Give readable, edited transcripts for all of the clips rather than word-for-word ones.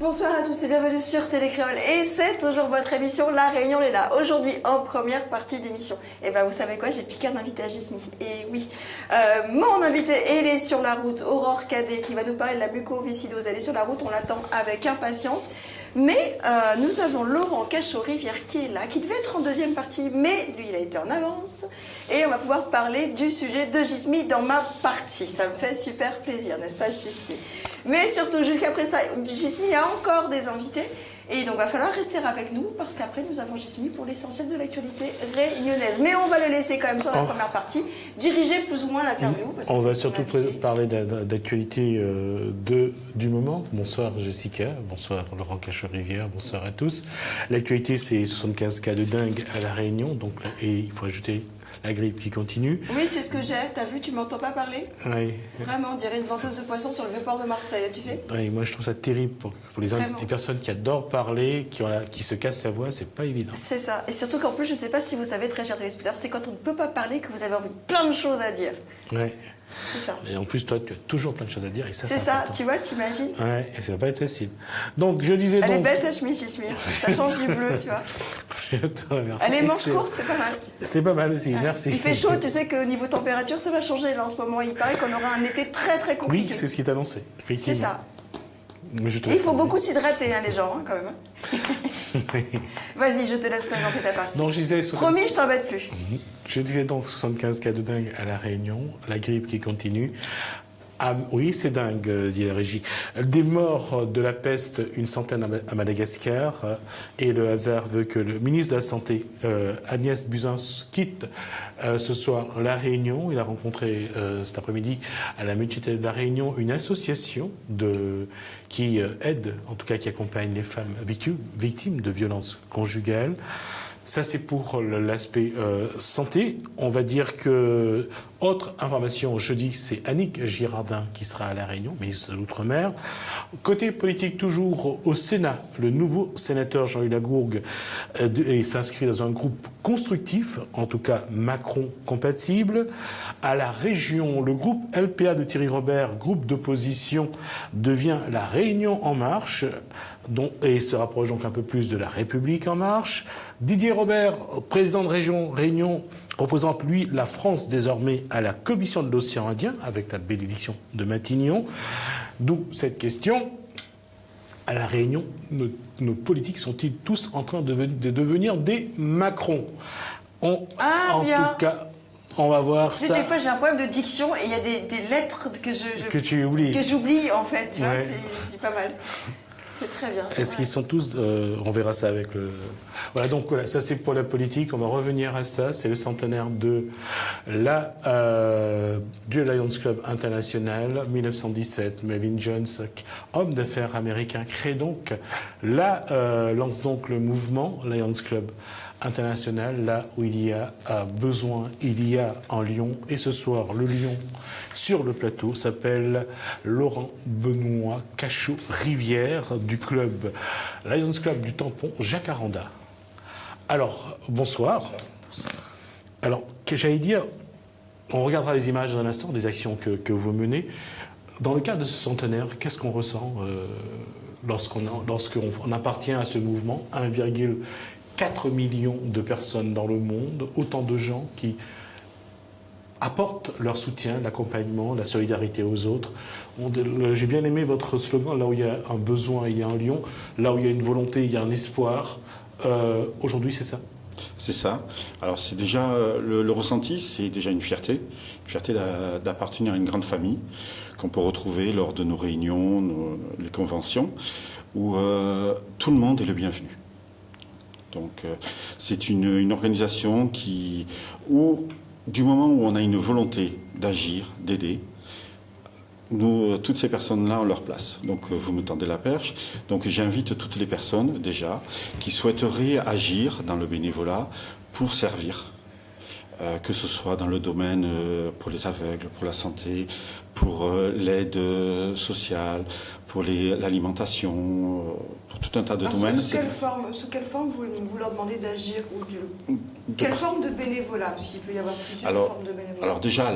bonsoir à tous et bienvenue sur Télécréole. Et c'est toujours votre émission La Réunion est là. Aujourd'hui, en première partie d'émission. Et ben vous savez quoi, j'ai piqué un invité à Gismi. Et oui, mon invité, elle est sur la route, Aurore Cadet, qui va nous parler de la mucoviscidose. Elle est sur la route, on l'attend avec impatience. Mais nous avons Laurent Cachot-Rivière qui est là, qui devait être en deuxième partie, mais lui, il a été en avance. Et on va pouvoir parler du sujet de Gismi dans ma partie. Ça me fait super plaisir, n'est-ce pas, Gismi? Mais surtout, jusqu'après ça, Gismi, il y a encore des invités. Et donc, il va falloir rester avec nous, parce qu'après, nous avons Gismi pour l'essentiel de l'actualité réunionnaise. Mais on va le laisser quand même sur la première partie, diriger plus ou moins l'interview. On va surtout parler d'actualité du moment. Bonsoir Jessica, bonsoir Laurent Cachot-Rivière, bonsoir à tous. L'actualité, c'est 75 cas de dingue à La Réunion, donc, et il faut ajouter la grippe qui continue. Oui, c'est ce que j'ai. T'as vu, tu m'entends pas parler? Oui. Vraiment, on dirait une venteuse de poisson sur le vieux port de Marseille, tu sais? Oui, moi je trouve ça terrible pour les personnes qui adorent parler, qui se cassent la voix, c'est pas évident. C'est ça. Et surtout qu'en plus, je sais pas si vous savez, très chers téléspectateurs, c'est quand on ne peut pas parler que vous avez envie de plein de choses à dire. Oui. C'est ça. Et en plus, toi, tu as toujours plein de choses à dire. C'est ça, tu vois, t'imagines? Ouais, et ça va pas être facile. Donc, je disais Elle est belle ta chemise, Gismi. Ça change du bleu, tu vois. Je te remercie. Elle est manche courte, c'est pas mal. C'est pas mal aussi, merci. Il fait chaud, tu sais qu'au niveau température, ça va changer là en ce moment. Il paraît qu'on aura un été très très compliqué. Oui, c'est ce qui est annoncé. C'est ça. Mais il faut beaucoup s'hydrater, hein, les gens, hein, quand même. Vas-y, je te laisse présenter ta partie. Donc, je disais, promis, je t'embête plus. Je disais donc 75 cas de dingue à La Réunion, la grippe qui continue. Ah, oui, c'est dingue, dit la régie. Des morts de la peste, une centaine à Madagascar. Et le hasard veut que le ministre de la Santé, Agnès Buzyn, quitte ce soir La Réunion. Il a rencontré cet après-midi à la mutualité de La Réunion une association qui aide, en tout cas qui accompagne les femmes victimes de violences conjugales. Ça, c'est pour l'aspect santé. On va dire que, autre information, jeudi, c'est Annick Girardin qui sera à La Réunion, ministre de l'Outre-mer. Côté politique, toujours au Sénat, le nouveau sénateur Jean-Louis Lagourgue s'inscrit dans un groupe constructif, en tout cas Macron compatible. À la région, le groupe LPA de Thierry Robert, groupe d'opposition, devient La Réunion en marche, et se rapproche donc un peu plus de La République en marche. Didier Robert, président de Réunion, représente, lui, la France désormais à la Commission de l'océan Indien, avec la bénédiction de Matignon. D'où cette question. À La Réunion, nos politiques sont-ils tous en train de devenir des Macron? En tout cas, on va voir ça. Des fois, j'ai un problème de diction et il y a des lettres que tu oublies. Que j'oublie, en fait. Tu vois, ouais. C'est pas mal. C'est très bien. Est-ce qu'ils sont tous... on verra ça avec le... Voilà, donc voilà, ça c'est pour la politique. On va revenir à ça. C'est le centenaire du Lions Club International, 1917. Melvin Jones, homme d'affaires américain, lance donc le mouvement Lions Club International, là où il y a besoin, il y a un lion. Et ce soir, le lion sur le plateau s'appelle Laurent Benoît Cachot-Rivière du club Lions Club du Tampon, Jacaranda. Alors, bonsoir. Alors, j'allais dire, on regardera les images dans un instant, des actions que vous menez. Dans le cadre de ce centenaire, qu'est-ce qu'on ressent lorsqu'on appartient à ce mouvement, 1,4 million de personnes dans le monde, autant de gens qui apportent leur soutien, l'accompagnement, la solidarité aux autres. J'ai bien aimé votre slogan, là où il y a un besoin, il y a un lion, là où il y a une volonté, il y a un espoir. Aujourd'hui, c'est ça? C'est ça. Alors c'est déjà, le ressenti, c'est déjà une fierté d'appartenir à une grande famille qu'on peut retrouver lors de nos réunions, les conventions, où tout le monde est le bienvenu. Donc c'est une organisation où, du moment où on a une volonté d'agir, d'aider, toutes ces personnes-là ont leur place. Donc vous me tendez la perche. Donc j'invite toutes les personnes déjà qui souhaiteraient agir dans le bénévolat pour servir. Que ce soit dans le domaine pour les aveugles, pour la santé, pour l'aide sociale, pour l'alimentation, pour tout un tas de domaines. Sous quelle forme vous leur demandez d'agir quelle forme de bénévolat? Parce qu'il peut y avoir plusieurs formes de bénévolat. Alors déjà,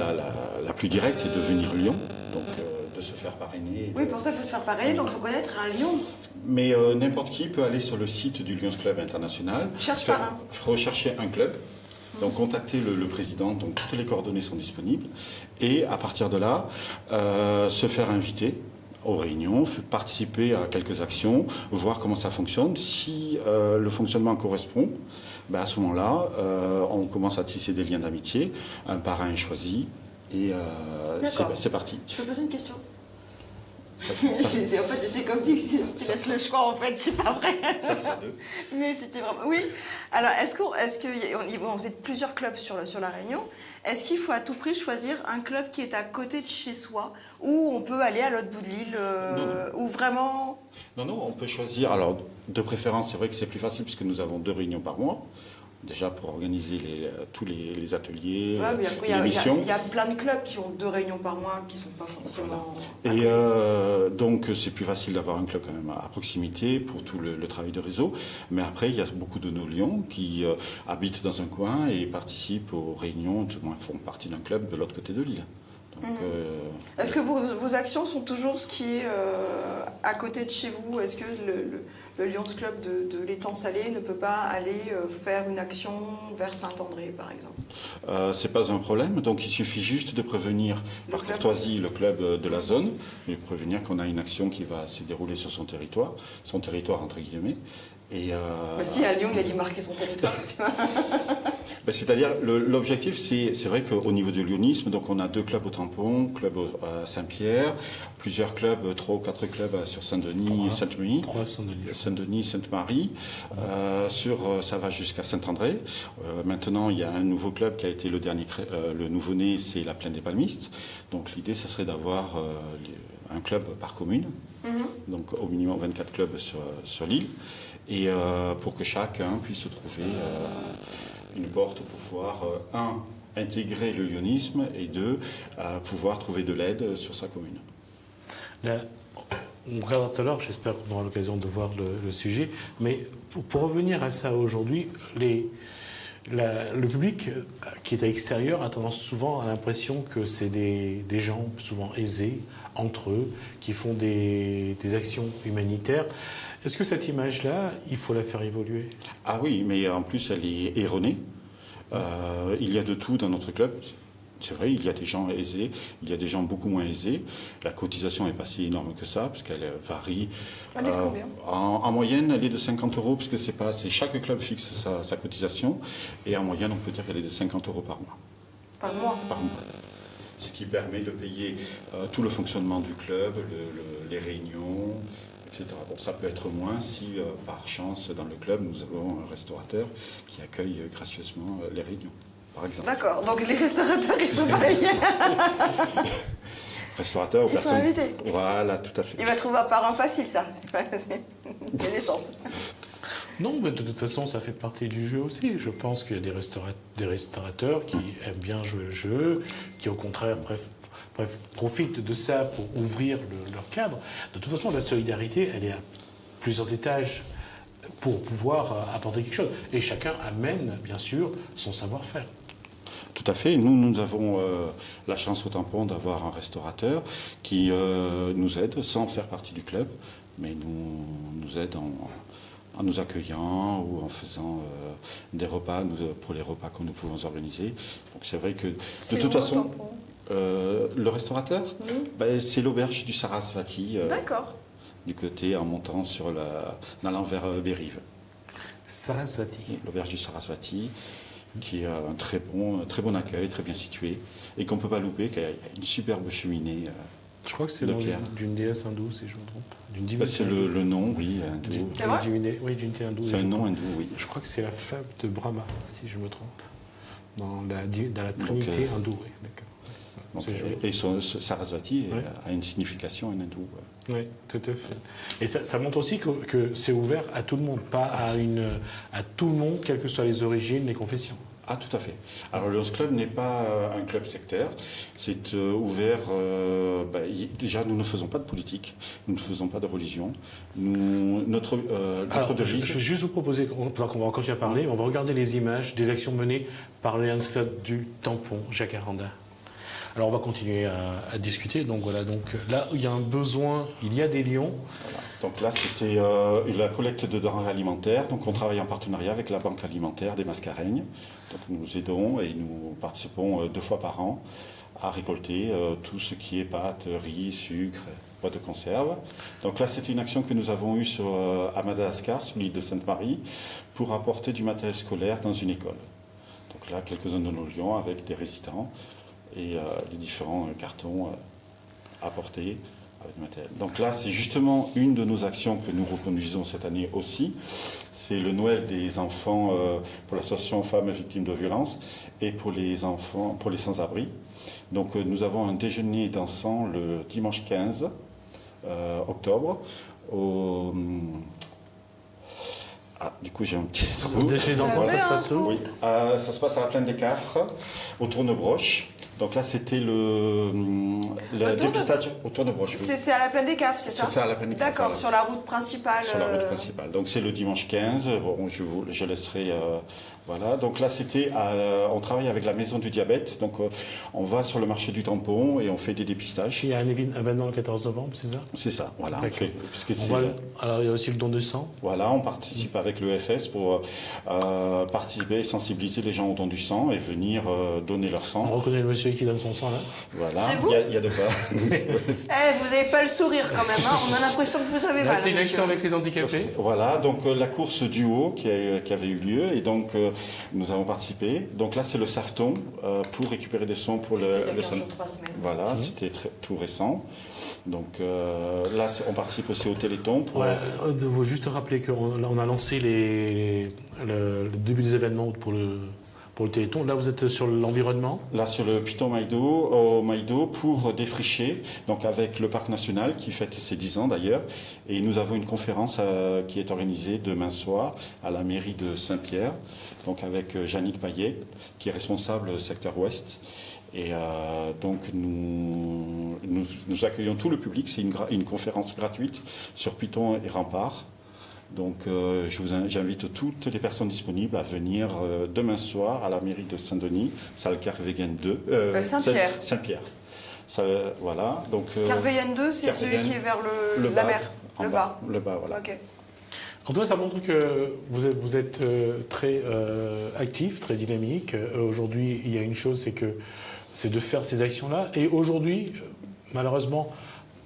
la plus directe, c'est devenir lion, donc de se faire parrainer. Oui, pour ça, il faut se faire parrainer, donc il faut connaître un lion. Mais n'importe qui peut aller sur le site du Lions Club International. Rechercher un club. Donc contacter le président, donc toutes les coordonnées sont disponibles. Et à partir de là, se faire inviter aux réunions, participer à quelques actions, voir comment ça fonctionne. Si le fonctionnement correspond, à ce moment-là, on commence à tisser des liens d'amitié. Un parrain est choisi et c'est parti. Je peux poser une question? En fait, c'est comme si je te laisse le choix, en fait, c'est pas vrai. Ça fera deux. Mais c'était vraiment... Oui. Alors, vous êtes plusieurs clubs sur la Réunion. Est-ce qu'il faut à tout prix choisir un club qui est à côté de chez soi, ou on peut aller à l'autre bout de l'île, ou vraiment... Non, on peut choisir. Alors, de préférence, c'est vrai que c'est plus facile puisque nous avons 2 réunions par mois. Déjà pour organiser tous les ateliers, les missions. Il y a plein de clubs qui ont 2 réunions par mois qui ne sont pas forcément... Et donc c'est plus facile d'avoir un club quand même à proximité pour tout le travail de réseau. Mais après, il y a beaucoup de nos Lions qui habitent dans un coin et participent aux réunions, du moins font partie d'un club de l'autre côté de l'île. Donc, est-ce que vos actions sont toujours ce qui est à côté de chez vous? Est-ce que le Lions Club de l'étang salé ne peut pas aller faire une action vers Saint-André, par exemple? C'est pas un problème. Donc il suffit juste de prévenir par courtoisie le club de la zone, et prévenir qu'on a une action qui va se dérouler sur son territoire entre guillemets. Et si à Lyon il a dit marquer son territoire, tu vois. C'est-à-dire, l'objectif, c'est vrai qu'au niveau du lyonisme, donc on a 2 clubs au Tampon, club à Saint-Pierre, plusieurs clubs, 3 ou 4 clubs sur Saint-Denis et Sainte-Marie. 3 Saint-Denis. Saint-Denis, Sainte-Marie. Ça va jusqu'à Saint-André. Maintenant, il y a un nouveau club qui a été le dernier, le nouveau-né, c'est la Plaine des Palmistes. Donc l'idée, ce serait d'avoir un club par commune. Donc au minimum 24 clubs sur l'île. Et pour que chacun puisse trouver une porte pour pouvoir, intégrer le lyonisme et 2, pouvoir trouver de l'aide sur sa commune. Là, on regardera tout à l'heure, j'espère qu'on aura l'occasion de voir le sujet, mais pour revenir à ça aujourd'hui, le public qui est à l'extérieur a tendance souvent à l'impression que c'est des gens souvent aisés entre eux, qui font des actions humanitaires. Est-ce que cette image-là, il faut la faire évoluer? Ah oui, mais en plus, elle est erronée. Il y a de tout dans notre club. C'est vrai, il y a des gens aisés, il y a des gens beaucoup moins aisés. La cotisation n'est pas si énorme que ça, parce qu'elle varie. Elle est de combien? En moyenne, elle est de 50 €, parce que c'est chaque club fixe sa cotisation. Et en moyenne, on peut dire qu'elle est de 50 € par mois. Par mois? Par mois. Ce qui permet de payer tout le fonctionnement du club, les réunions, etc. Bon, ça peut être moins si, par chance, dans le club, nous avons un restaurateur qui accueille gracieusement les réunions, par exemple. D'accord, donc les restaurateurs, ils sont payés. Restaurateurs, ils sont invités. Voilà, tout à fait. Il va trouver un parrain facile, ça. Il y a des chances. Non, mais de toute façon, ça fait partie du jeu aussi. Je pense qu'il y a des restaurateurs qui aiment bien jouer le jeu, qui au contraire, bref, profitent de ça pour ouvrir leur cadre. De toute façon, la solidarité, elle est à plusieurs étages pour pouvoir apporter quelque chose. Et chacun amène, bien sûr, son savoir-faire. Tout à fait. Nous avons la chance au Tampon d'avoir un restaurateur qui nous aide sans faire partie du club, mais nous aide en nous accueillant ou en faisant des repas pour les repas que nous pouvons organiser. Donc c'est vrai que de toute façon, le restaurateur, c'est l'auberge du Sarasvati. D'accord. Du côté en montant en allant vers Bérive. Sarasvati. L'auberge du Sarasvati, qui a un très bon accueil, très bien situé, et qu'on ne peut pas louper, qui a une superbe cheminée. Je crois que c'est le nom d'une déesse hindoue, si je me trompe. D'une divinité. C'est le nom, oui, hindou. Oui, d'une divinité hindoue. C'est un nom hindou, oui. Je crois que c'est la femme de Brahma, si je me trompe. Dans la trinité hindoue, oui, d'accord. Donc, et Sarasvati a une signification en hindou. Oui, tout à fait. Et ça montre aussi que c'est ouvert à tout le monde, pas à tout le monde, quelles que soient les origines, les confessions. Ah, tout à fait. Alors, le Lions Club n'est pas un club sectaire. C'est ouvert... déjà, nous ne faisons pas de politique. Nous ne faisons pas de religion. Notre devise... Je vais juste vous proposer, pendant qu'on va continuer à parler, on va regarder les images des actions menées par le Lions Club du Tampon, Jacaranda. Alors on va continuer à discuter. Donc voilà, donc là où il y a un besoin, il y a des lions. Voilà. Donc là, c'était la collecte de denrées alimentaires. Donc on travaille en partenariat avec la Banque alimentaire des Mascareignes. Donc nous aidons et nous participons 2 fois par an à récolter tout ce qui est pâtes, riz, sucre, boîtes de conserve. Donc là, c'est une action que nous avons eue à Madagascar, sur l'île de Sainte-Marie, pour apporter du matériel scolaire dans une école. Donc là, quelques-uns de nos lions avec des résidents et les différents cartons apportés avec du matériel. Donc là, c'est justement une de nos actions que nous reconduisons cette année aussi. C'est le Noël des enfants pour l'association Femmes Victimes de Violences et pour les enfants, pour les sans-abri. Donc nous avons un déjeuner dansant le dimanche 15 octobre du coup j'ai un petit trou. Le déjeuner dansant, ça se passe où? Oui, ça se passe à la plaine des Cafres, au Tournebroche. Donc là, c'était le dépistage au Tournebroche. Oui. C'est à la plaine des Cafres, c'est ça? C'est ça, à la plaine des Cafres. D'accord, voilà. sur la route principale. Sur la route principale. Donc c'est le dimanche 15. Bon, je laisserai. Voilà. Donc là, on travaille avec la Maison du Diabète. Donc on va sur le marché du tampon et on fait des dépistages. Il y a un événement le 14 novembre, c'est ça? C'est ça. Voilà. Alors il y a aussi le don de sang. Voilà, on participe avec l'EFS pour participer et sensibiliser les gens au don du sang et venir donner leur sang. On reconnaît le monsieur qui donne son sang là. Voilà, C'est vous? il y a de quoi. Vous n'avez pas le sourire quand même, hein. On a l'impression que vous avez mal. C'est une monsieur. action avec les handicapés. Voilà, donc la course du haut qui avait eu lieu et donc nous avons participé. Donc là c'est le SAFTON pour récupérer des sons pour C'était il y a le 15 jours, 3 semaines. C'était tout récent. Donc là on participe aussi au Téléthon. Voilà, il faut juste rappeler qu'on a lancé le début des événements pour le Téléthon. Là, vous êtes sur l'environnement. Là, sur le Piton au Maïdo, pour défricher, donc avec le Parc National, qui fête ses 10 ans d'ailleurs. Et nous avons une conférence qui est organisée demain soir à la mairie de Saint-Pierre, donc avec Yannick Payet, qui est responsable secteur ouest. Et donc nous accueillons tout le public. C'est une conférence gratuite sur Piton et Rempart. Donc j'invite toutes les personnes disponibles à venir demain soir à la mairie de Saint-Denis, salle Kervegen 2. Saint-Pierre. Saint-Pierre. Voilà. Donc Kerveyen 2, c'est celui qui est vers la mer. Le bas. Le bas, voilà. Ok. En tout cas, ça montre que vous êtes très actif, très dynamique. Aujourd'hui, il y a une chose, c'est de faire ces actions-là. Et aujourd'hui, malheureusement,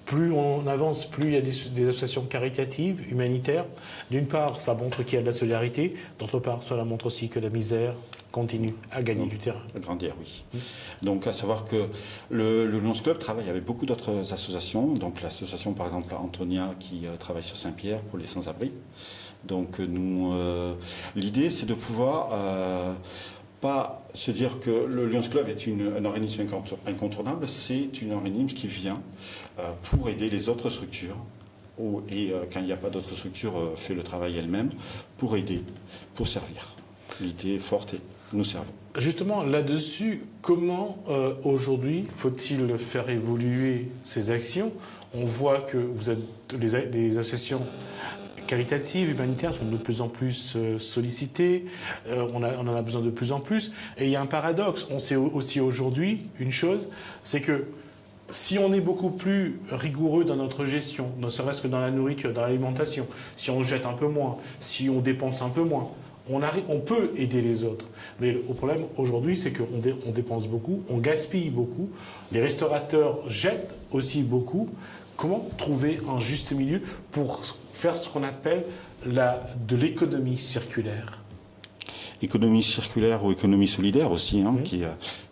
plus on avance, plus il y a des associations caritatives, humanitaires. D'une part, ça montre qu'il y a de la solidarité. D'autre part, cela montre aussi que la misère continue à gagner du terrain. À grandir, oui. Donc, à savoir que le Lions Club travaille avec beaucoup d'autres associations. Donc, l'association, par exemple, Antonia, qui travaille sur Saint-Pierre pour les sans-abri. Donc, l'idée, c'est de pouvoir pas se dire que le Lions Club est un organisme incontournable. C'est un organisme qui vient pour aider les autres structures. Et quand il n'y a pas d'autres structures, fait le travail elle-même pour aider, pour servir. L'idée est forte et nous servons. Justement, là-dessus, comment aujourd'hui faut-il faire évoluer ces actions? On voit que les associations caritatives, humanitaires sont de plus en plus sollicitées, on en a besoin de plus en plus. Et il y a un paradoxe, on sait aussi aujourd'hui une chose, c'est que si on est beaucoup plus rigoureux dans notre gestion, ne serait-ce que dans la nourriture, dans l'alimentation, si on jette un peu moins, si on dépense un peu moins, on peut aider les autres. Mais le problème aujourd'hui, c'est qu'on dépense beaucoup, on gaspille beaucoup, les restaurateurs jettent aussi beaucoup. Comment trouver un juste milieu pour faire ce qu'on appelle de l'économie circulaire? Économie circulaire ou économie solidaire aussi, qui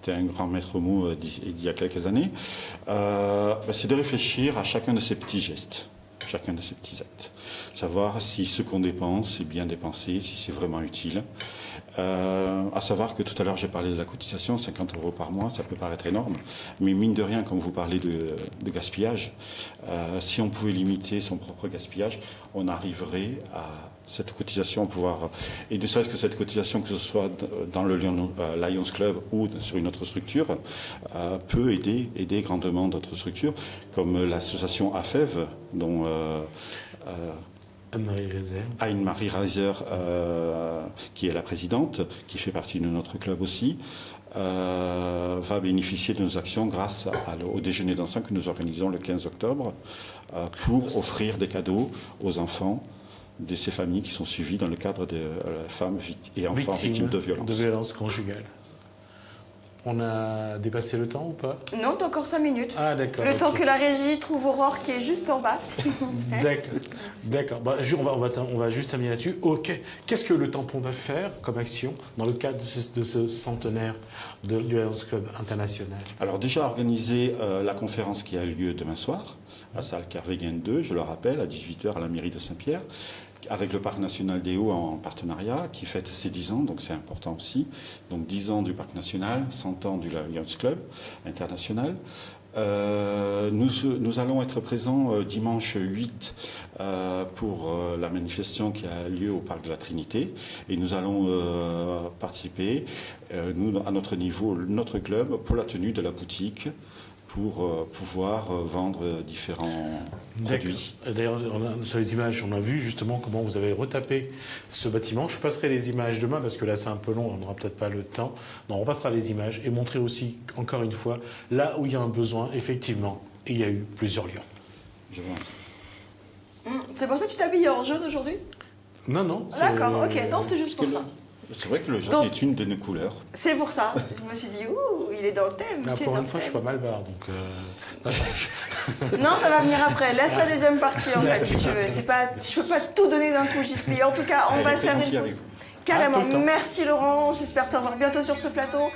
était un grand maître mot il y a quelques années, c'est de réfléchir à chacun de ces petits gestes, chacun de ces petits actes. Savoir si ce qu'on dépense est bien dépensé, si c'est vraiment utile. À savoir que tout à l'heure j'ai parlé de la cotisation, 50 € par mois, ça peut paraître énorme, mais mine de rien, quand vous parlez de gaspillage, si on pouvait limiter son propre gaspillage, on arriverait à cette cotisation, à pouvoir, et ne serait-ce que cette cotisation, que ce soit dans le Lions Club ou sur une autre structure, peut aider grandement d'autres structures, comme l'association AFEV, dont Anne-Marie Rézère. Anne-Marie Reiser, qui est la présidente, qui fait partie de notre club aussi, va bénéficier de nos actions grâce au déjeuner dansant que nous organisons le 15 octobre pour offrir des cadeaux aux enfants de ces familles qui sont suivies dans le cadre de femmes et enfants victimes de violences. De violences conjugales. On a dépassé le temps ou pas? Non, t'as encore 5 minutes. Ah d'accord. Le temps ok. que la régie trouve Aurore qui est juste en bas. s'il vous plaît. D'accord. D'accord. Bah, on va juste terminer là-dessus. Ok. Qu'est-ce que le tampon va faire comme action dans le cadre de ce centenaire du Lions Club International? Alors déjà organisé la conférence qui a lieu demain soir, à salle Kervegen 2, je le rappelle, à 18h à la mairie de Saint-Pierre, avec le Parc National des Hauts en partenariat, qui fête ses 10 ans, donc c'est important aussi. Donc 10 ans du Parc National, 100 ans du Lions Club International. Nous allons être présents dimanche 8 pour la manifestation qui a lieu au Parc de la Trinité. Et nous allons participer, nous, à notre niveau, notre club, pour la tenue de la boutique, pour pouvoir vendre différents produits. D'ailleurs, sur les images, on a vu justement comment vous avez retapé ce bâtiment. Je passerai les images demain parce que là c'est un peu long, on n'aura peut-être pas le temps. Non, on passera les images et montrer aussi, encore une fois, là où il y a un besoin, effectivement, il y a eu plusieurs lions. Je vous remercie. C'est pour ça que tu t'habilles en jaune aujourd'hui? Non, non. D'accord, ok. Non, c'est juste pour ça. C'est vrai que le jaune Donc- est une de nos couleurs. C'est pour ça. Je me suis dit, ouh, il est dans le thème. Ah, tu es pour dans une le fois, je suis thème. pas mal barre, donc ça change. Non, ça va venir après. Laisse la deuxième partie, en fait, si tu veux. Je peux pas tout donner d'un coup, JSP. En tout cas, on Elle va est faire très une gentille pause. avec vous. Carrément. À tout le temps. Merci Laurent. J'espère te revoir bientôt sur ce plateau.